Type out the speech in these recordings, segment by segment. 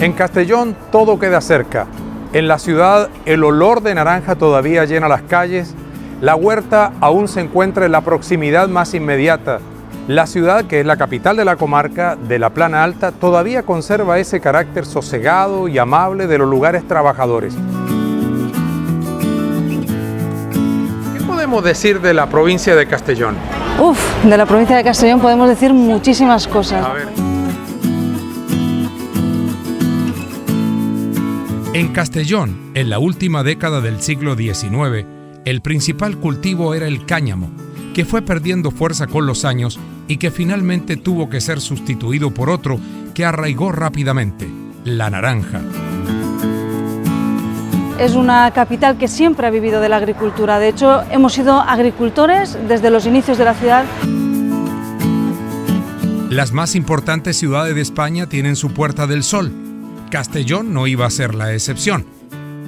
En Castellón todo queda cerca. En la ciudad el olor de naranja todavía llena las calles. La huerta aún se encuentra en la proximidad más inmediata. La ciudad, que es la capital de la comarca de la Plana Alta, todavía conserva ese carácter sosegado y amable de los lugares trabajadores. ¿Qué podemos decir de la provincia de Castellón? De la provincia de Castellón podemos decir muchísimas cosas. A ver. En Castellón, en la última década del siglo XIX, el principal cultivo era el cáñamo, que fue perdiendo fuerza con los años y que finalmente tuvo que ser sustituido por otro que arraigó rápidamente, la naranja. Es una capital que siempre ha vivido de la agricultura. De hecho, hemos sido agricultores desde los inicios de la ciudad. Las más importantes ciudades de España tienen su Puerta del Sol. Castellón no iba a ser la excepción.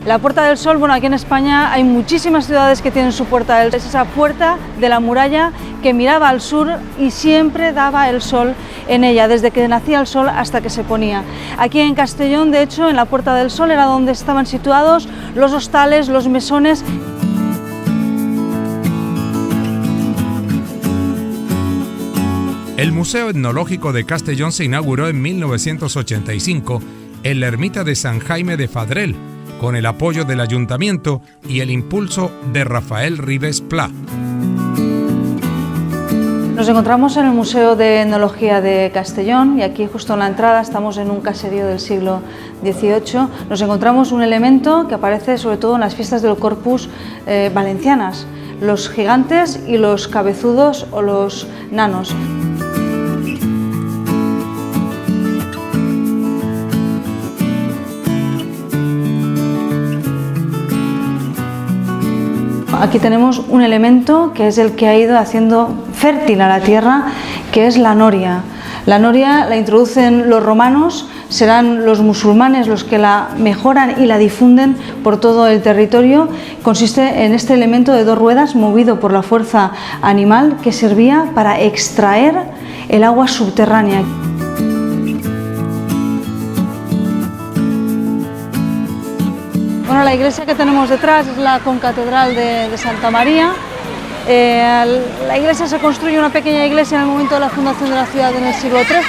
La Puerta del Sol, bueno, aquí en España hay muchísimas ciudades que tienen su Puerta del Sol. Es esa puerta de la muralla que miraba al sur y siempre daba el sol en ella, desde que nacía el sol hasta que se ponía. Aquí en Castellón, de hecho, en la Puerta del Sol era donde estaban situados los hostales, los mesones. El Museo Etnológico de Castellón se inauguró en 1985 en la ermita de San Jaime de Fadrel, con el apoyo del Ayuntamiento y el impulso de Rafael Ribes Pla. Nos encontramos en el Museo de Etnología de Castellón y aquí justo en la entrada estamos en un caserío del siglo XVIII. Nos encontramos un elemento que aparece sobre todo en las fiestas del Corpus valencianas, los gigantes y los cabezudos o los nanos. Aquí tenemos un elemento que es el que ha ido haciendo fértil a la tierra, que es la noria. La noria la introducen los romanos, serán los musulmanes los que la mejoran y la difunden por todo el territorio. Consiste en este elemento de dos ruedas movido por la fuerza animal que servía para extraer el agua subterránea. Bueno, la iglesia que tenemos detrás es la concatedral de Santa María. La iglesia se construye, una pequeña iglesia, en el momento de la fundación de la ciudad en el siglo XIII.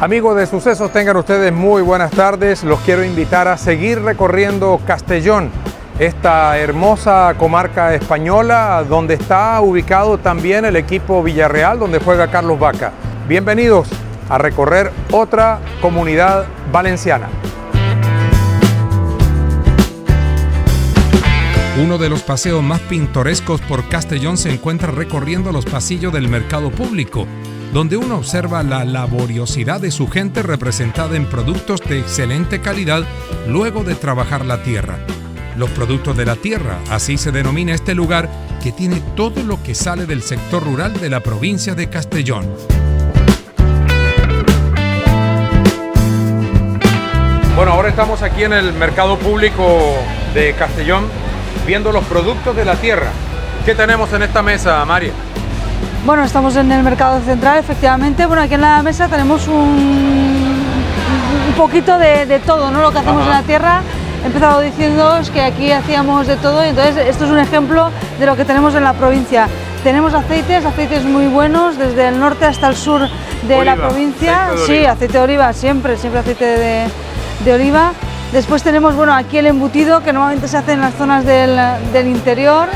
Amigos de Sucesos, tengan ustedes muy buenas tardes. Los quiero invitar a seguir recorriendo Castellón, esta hermosa comarca española donde está ubicado también el equipo Villarreal, donde juega Carlos Vaca. Bienvenidos a recorrer otra comunidad valenciana. Uno de los paseos más pintorescos por Castellón se encuentra recorriendo los pasillos del mercado público, donde uno observa la laboriosidad de su gente representada en productos de excelente calidad luego de trabajar la tierra. Los productos de la tierra, así se denomina este lugar, que tiene todo lo que sale del sector rural de la provincia de Castellón. Bueno, ahora estamos aquí en el mercado público de Castellón, viendo los productos de la tierra. ¿Qué tenemos en esta mesa, María? Bueno, estamos en el mercado central, efectivamente. Bueno, aquí en la mesa tenemos un poquito de todo, ¿no? Lo que hacemos en la tierra. He empezado diciéndoos que aquí hacíamos de todo, y entonces esto es un ejemplo de lo que tenemos en la provincia. Tenemos aceites muy buenos, desde el norte hasta el sur de la provincia. Sí, aceite de oliva, siempre aceite de oliva. Después tenemos, bueno, aquí el embutido, que normalmente se hace en las zonas del interior.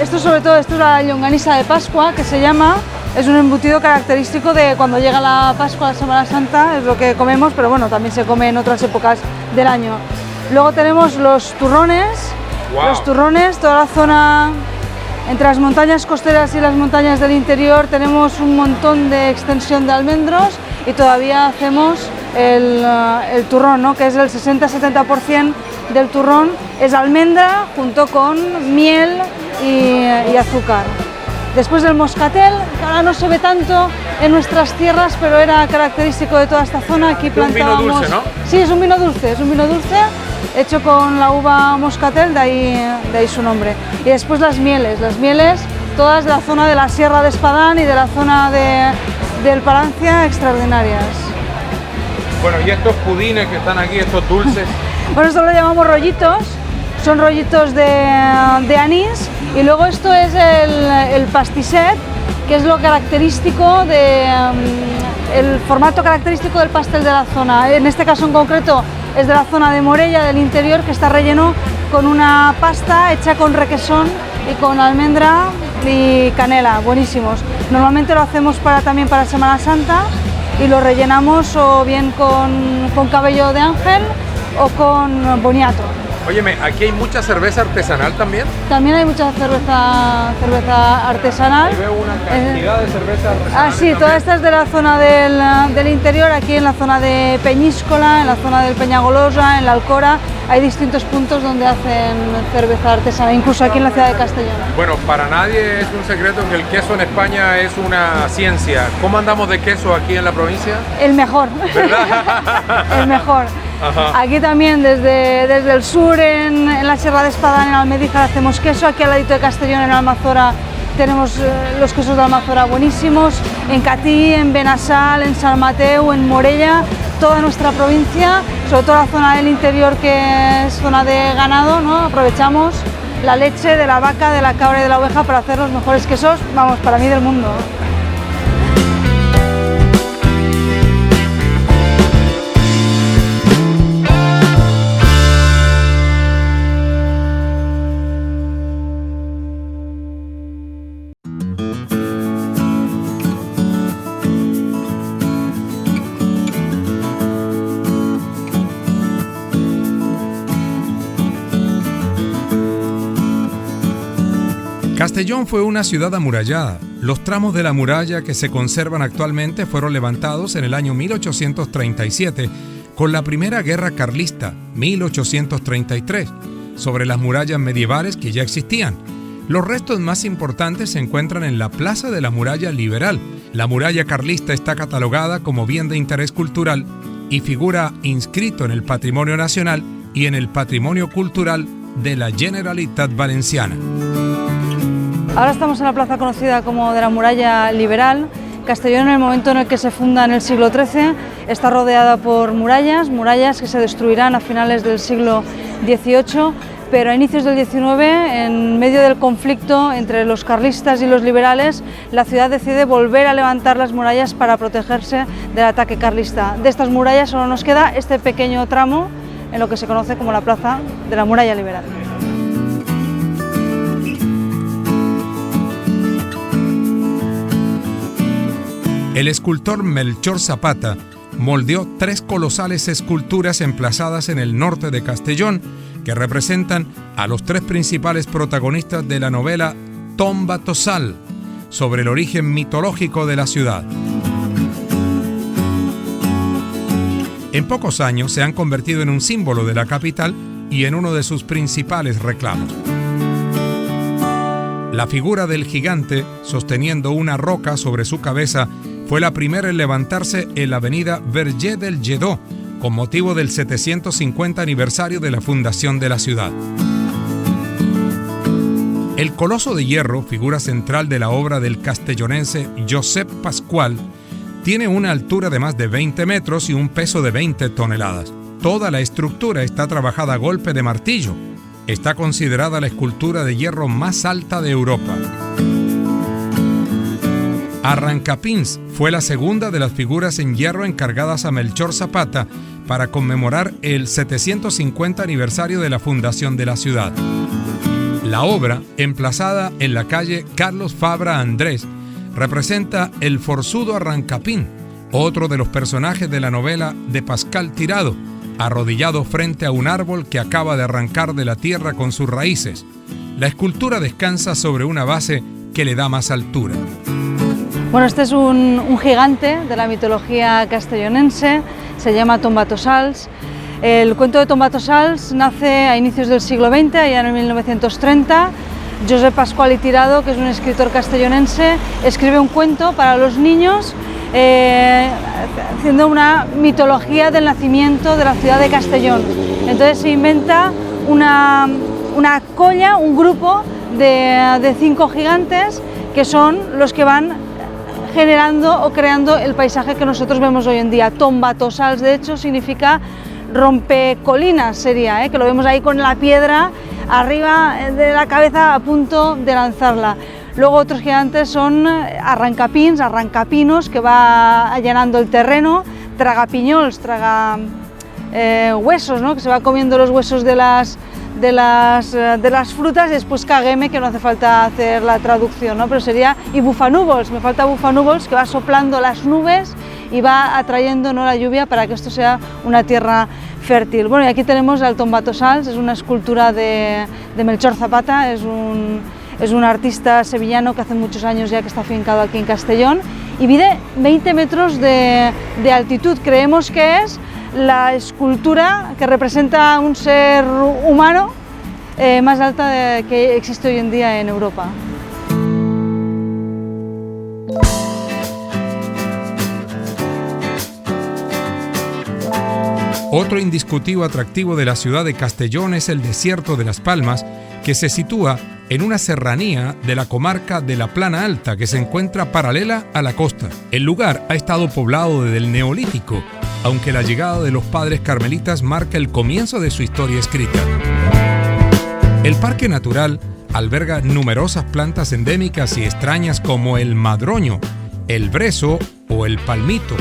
Esto sobre todo, esto es la llonganisa de Pascua, que se llama. Es un embutido característico de cuando llega la Pascua, la Semana Santa, es lo que comemos, pero bueno, también se come en otras épocas del año. Luego tenemos los turrones. Wow. Los turrones, toda la zona entre las montañas costeras y las montañas del interior, tenemos un montón de extensión de almendros y todavía hacemos el turrón, ¿no? Que es el 60-70% del turrón, es almendra junto con miel y azúcar. Después del moscatel, que ahora no se ve tanto en nuestras tierras, pero era característico de toda esta zona. Aquí plantábamos... Un vino dulce, ¿no? Sí, es un vino dulce hecho con la uva moscatel, de ahí su nombre. Y después las mieles, todas de la zona de la Sierra de Espadán y de la zona del Palancia, extraordinarias. Bueno, y estos pudines que están aquí, estos dulces. Bueno, esto lo llamamos rollitos, son rollitos de anís, y luego esto es el pastisset, que es lo característico el formato característico del pastel de la zona. En este caso en concreto es de la zona de Morella, del interior, que está relleno con una pasta hecha con requesón y con almendra y canela, buenísimos. Normalmente lo hacemos también para Semana Santa y lo rellenamos o bien con cabello de ángel o con boniato. Óyeme, aquí hay mucha cerveza artesanal también. También hay mucha cerveza artesanal. Ahí veo una cantidad de cerveza artesanal. Sí, toda esta es de la zona del interior, aquí en la zona de Peñíscola, en la zona del Peñagolosa, en la Alcora. Hay distintos puntos donde hacen cerveza artesanal, incluso aquí en la ciudad de Castellón. Bueno, para nadie es un secreto que el queso en España es una ciencia. ¿Cómo andamos de queso aquí en la provincia? El mejor. ¿Verdad? El mejor. Ajá. Aquí también desde el sur, en la Sierra de Espadán, en Almedíjar, hacemos queso. Aquí al ladito de Castellón, en Almazora, tenemos los quesos de Almazora buenísimos. En Catí, en Benassal, en San Mateu, en Morella, toda nuestra provincia, sobre todo la zona del interior, que es zona de ganado, ¿no? Aprovechamos la leche de la vaca, de la cabra y de la oveja para hacer los mejores quesos, vamos, para mí del mundo. Castellón fue una ciudad amurallada. Los tramos de la muralla que se conservan actualmente fueron levantados en el año 1837 con la Primera Guerra Carlista, 1833, sobre las murallas medievales que ya existían. Los restos más importantes se encuentran en la Plaza de la Muralla Liberal. La muralla carlista está catalogada como bien de interés cultural y figura inscrito en el Patrimonio Nacional y en el Patrimonio Cultural de la Generalitat Valenciana. Ahora estamos en la plaza conocida como de la Muralla Liberal. Castellón, en el momento en el que se funda en el siglo XIII, está rodeada por murallas que se destruirán a finales del siglo XVIII, pero a inicios del XIX, en medio del conflicto entre los carlistas y los liberales, la ciudad decide volver a levantar las murallas para protegerse del ataque carlista. De estas murallas solo nos queda este pequeño tramo en lo que se conoce como la plaza de la Muralla Liberal. El escultor Melchor Zapata moldeó 3 colosales esculturas emplazadas en el norte de Castellón que representan a los 3 principales protagonistas de la novela Tomba Tossal, sobre el origen mitológico de la ciudad. En pocos años se han convertido en un símbolo de la capital y en uno de sus principales reclamos. La figura del gigante, sosteniendo una roca sobre su cabeza, fue la primera en levantarse en la avenida Verger del Lledó, con motivo del 750 aniversario de la fundación de la ciudad. El Coloso de Hierro, figura central de la obra del castellonense Josep Pascual, tiene una altura de más de 20 metros y un peso de 20 toneladas. Toda la estructura está trabajada a golpe de martillo. Está considerada la escultura de hierro más alta de Europa. Arrancapins fue la segunda de las figuras en hierro encargadas a Melchor Zapata para conmemorar el 750 aniversario de la fundación de la ciudad. La obra, emplazada en la calle Carlos Fabra Andrés, representa el forzudo Arrancapín, otro de los personajes de la novela de Pascal Tirado, arrodillado frente a un árbol que acaba de arrancar de la tierra con sus raíces. La escultura descansa sobre una base que le da más altura. Bueno, este es un gigante de la mitología castellonense, se llama Tomba Tossals. El cuento de Tomba Tossals nace a inicios del siglo XX, allá en el 1930, Josep Pascual y Tirado, que es un escritor castellonense, escribe un cuento para los niños haciendo una mitología del nacimiento de la ciudad de Castellón. Entonces se inventa una colla, un grupo de 5 gigantes que son los que van generando o creando el paisaje que nosotros vemos hoy en día. Tombatossals, de hecho, significa rompecolinas, sería, que lo vemos ahí con la piedra arriba de la cabeza a punto de lanzarla. Luego otros gigantes son arrancapins, arrancapinos, que va allanando el terreno, tragapiñols, huesos, ¿no? Que se va comiendo los huesos de las frutas, y después cagueme, que no hace falta hacer la traducción, ¿no? Pero sería, y bufanúvols, me falta bufanúvols, que va soplando las nubes y va atrayendo, ¿no?, la lluvia para que esto sea una tierra fértil. Bueno, y aquí tenemos el Tombatossals, es una escultura de Melchor Zapata, es un artista sevillano que hace muchos años ya que está afincado aquí en Castellón y mide 20 metros de altitud. Creemos que es la escultura que representa un ser humano más alta que existe hoy en día en Europa. Otro indiscutible atractivo de la ciudad de Castellón es el desierto de Las Palmas, que se sitúa en una serranía de la comarca de la Plana Alta, que se encuentra paralela a la costa. El lugar ha estado poblado desde el Neolítico, aunque la llegada de los padres carmelitas marca el comienzo de su historia escrita. El parque natural alberga numerosas plantas endémicas y extrañas como el madroño, el brezo o el palmito.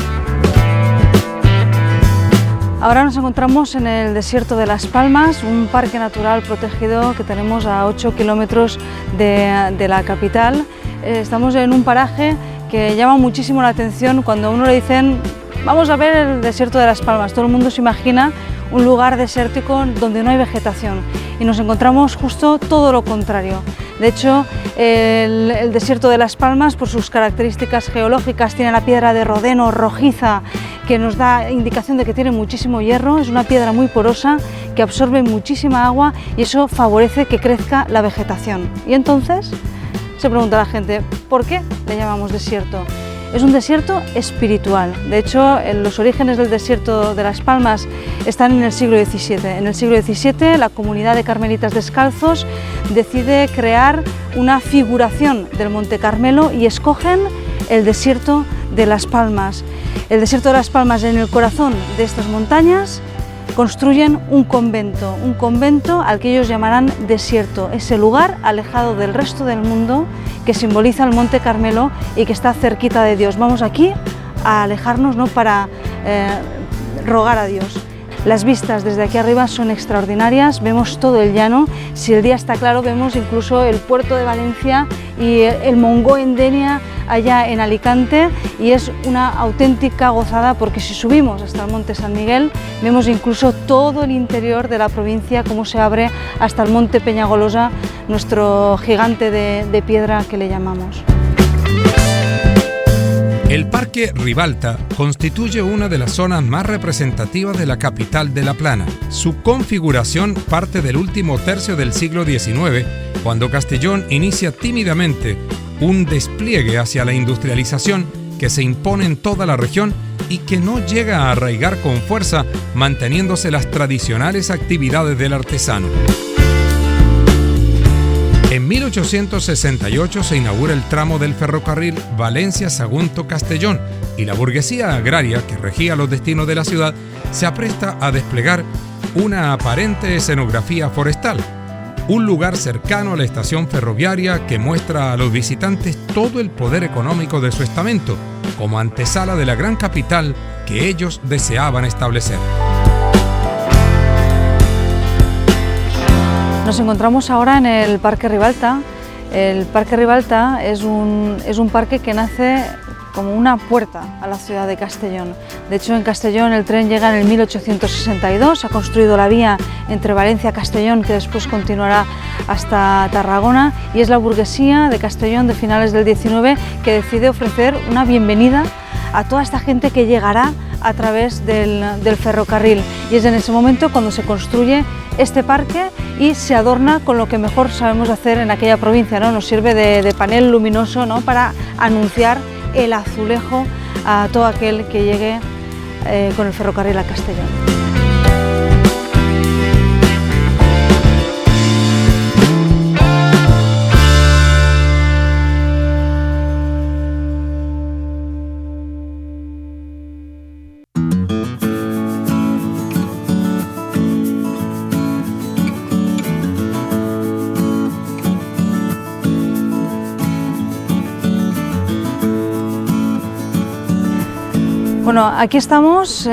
Ahora nos encontramos en el desierto de Las Palmas, un parque natural protegido que tenemos a 8 kilómetros de la capital. Estamos en un paraje que llama muchísimo la atención. Cuando a uno le dicen vamos a ver el desierto de Las Palmas, todo el mundo se imagina un lugar desértico donde no hay vegetación, y nos encontramos justo todo lo contrario. De hecho, el desierto de Las Palmas, por sus características geológicas, tiene la piedra de rodeno rojiza, que nos da indicación de que tiene muchísimo hierro. Es una piedra muy porosa que absorbe muchísima agua y eso favorece que crezca la vegetación. Y entonces se pregunta la gente, ¿por qué le llamamos desierto? Es un desierto espiritual. De hecho, los orígenes del desierto de Las Palmas están en el siglo XVII. En el siglo XVII, la comunidad de carmelitas descalzos decide crear una figuración del Monte Carmelo y escogen el desierto de Las Palmas. El desierto de Las Palmas, en el corazón de estas montañas, construyen un convento al que ellos llamarán desierto, ese lugar alejado del resto del mundo que simboliza el Monte Carmelo y que está cerquita de Dios. Vamos aquí a alejarnos, ¿no?, para rogar a Dios. Las vistas desde aquí arriba son extraordinarias, vemos todo el llano. Si el día está claro, vemos incluso el puerto de Valencia y el Montgó en Denia, allá en Alicante, y es una auténtica gozada porque si subimos hasta el Monte San Miguel vemos incluso todo el interior de la provincia, cómo se abre hasta el Monte Peñagolosa, nuestro gigante de piedra que le llamamos. El Parque Ribalta constituye una de las zonas más representativas de la capital de La Plana. Su configuración parte del último tercio del siglo XIX, cuando Castellón inicia tímidamente un despliegue hacia la industrialización que se impone en toda la región y que no llega a arraigar con fuerza, manteniéndose las tradicionales actividades del artesano. En 1868 se inaugura el tramo del ferrocarril Valencia-Sagunto-Castellón y la burguesía agraria que regía los destinos de la ciudad se apresta a desplegar una aparente escenografía forestal, un lugar cercano a la estación ferroviaria que muestra a los visitantes todo el poder económico de su estamento, como antesala de la gran capital que ellos deseaban establecer. Nos encontramos ahora en el Parque Ribalta. El Parque Ribalta es un parque que nace como una puerta a la ciudad de Castellón. De hecho, en Castellón el tren llega en el 1862, ha construido la vía entre Valencia y Castellón, que después continuará hasta Tarragona, y es la burguesía de Castellón de finales del XIX que decide ofrecer una bienvenida a toda esta gente que llegará a través del ferrocarril, y es en ese momento cuando se construye este parque y se adorna con lo que mejor sabemos hacer en aquella provincia, ¿no? Nos sirve de panel luminoso, ¿no? Para anunciar el azulejo a todo aquel que llegue con el ferrocarril a Castellón. Bueno, aquí estamos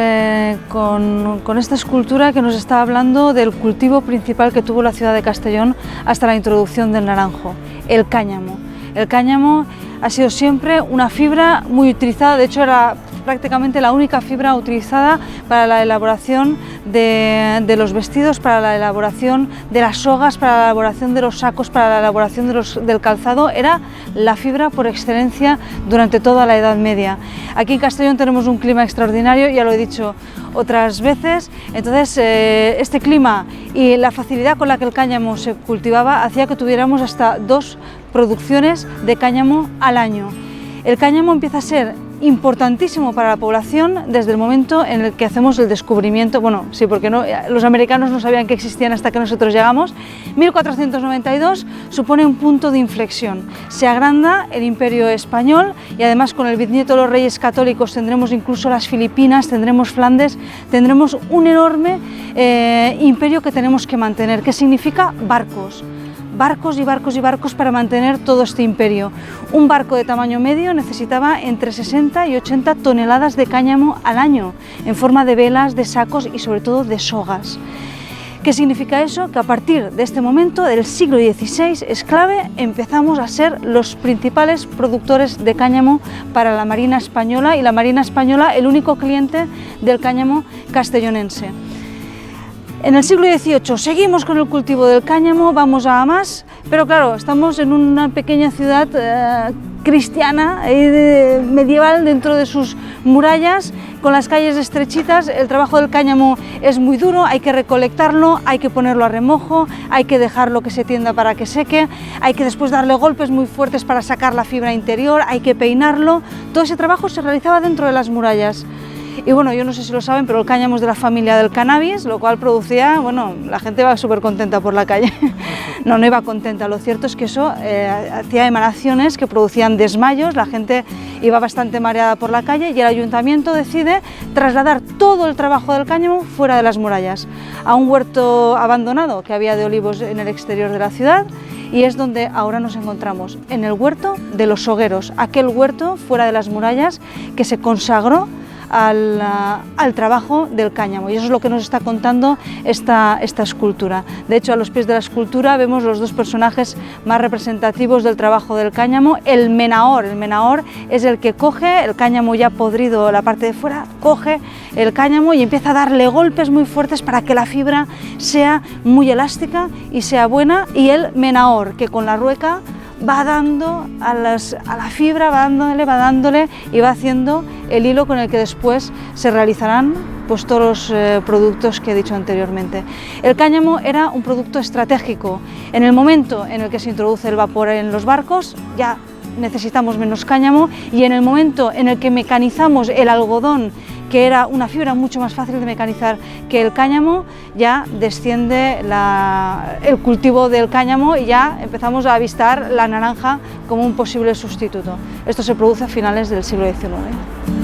con esta escultura que nos está hablando del cultivo principal que tuvo la ciudad de Castellón hasta la introducción del naranjo, el cáñamo. El cáñamo ha sido siempre una fibra muy utilizada, de hecho era prácticamente la única fibra utilizada para la elaboración de los vestidos, para la elaboración de las sogas, para la elaboración de los sacos, para la elaboración del calzado. Era la fibra por excelencia durante toda la Edad Media. Aquí en Castellón tenemos un clima extraordinario, ya lo he dicho otras veces, entonces este clima y la facilidad con la que el cáñamo se cultivaba hacía que tuviéramos hasta 2 producciones de cáñamo al año. El cáñamo empieza a ser importantísimo para la población desde el momento en el que hacemos el descubrimiento, bueno, sí, porque no, los americanos no sabían que existían hasta que nosotros llegamos. 1492 supone un punto de inflexión, se agranda el Imperio Español y además con el bisnieto de los Reyes Católicos tendremos incluso las Filipinas, tendremos Flandes, tendremos un enorme imperio que tenemos que mantener, que significa barcos. Barcos y barcos y barcos para mantener todo este imperio. Un barco de tamaño medio necesitaba entre 60 y 80 toneladas de cáñamo al año, en forma de velas, de sacos y sobre todo de sogas. ¿Qué significa eso? Que a partir de este momento, del siglo XVI, es clave, empezamos a ser los principales productores de cáñamo para la Marina Española, y la Marina Española el único cliente del cáñamo castellonense. En el siglo XVIII seguimos con el cultivo del cáñamo, vamos a más, pero claro, estamos en una pequeña ciudad cristiana, medieval, dentro de sus murallas, con las calles estrechitas. El trabajo del cáñamo es muy duro, hay que recolectarlo, hay que ponerlo a remojo, hay que dejarlo que se tienda para que seque, hay que después darle golpes muy fuertes para sacar la fibra interior, hay que peinarlo. Todo ese trabajo se realizaba dentro de las murallas. Y bueno, yo no sé si lo saben, pero el cáñamo es de la familia del cannabis, lo cual producía, bueno, la gente iba súper contenta por la calle. No iba contenta, lo cierto es que eso hacía emanaciones que producían desmayos, la gente iba bastante mareada por la calle y el ayuntamiento decide trasladar todo el trabajo del cáñamo fuera de las murallas, a un huerto abandonado que había de olivos en el exterior de la ciudad. Y es donde ahora nos encontramos, en el huerto de los Sogueros, aquel huerto fuera de las murallas que se consagró al trabajo del cáñamo, y eso es lo que nos está contando esta escultura. De hecho, a los pies de la escultura vemos los 2 personajes más representativos del trabajo del cáñamo. El menaor es el que coge el cáñamo ya podrido, la parte de fuera, coge el cáñamo y empieza a darle golpes muy fuertes para que la fibra sea muy elástica y sea buena, y el menaor, que con la rueca va dando a la fibra, va dándole y va haciendo el hilo con el que después se realizarán pues todos los productos que he dicho anteriormente. El cáñamo era un producto estratégico. En el momento en el que se introduce el vapor en los barcos, ya necesitamos menos cáñamo, y en el momento en el que mecanizamos el algodón, que era una fibra mucho más fácil de mecanizar que el cáñamo, ya desciende el cultivo del cáñamo y ya empezamos a avistar la naranja como un posible sustituto. Esto se produce a finales del siglo XIX.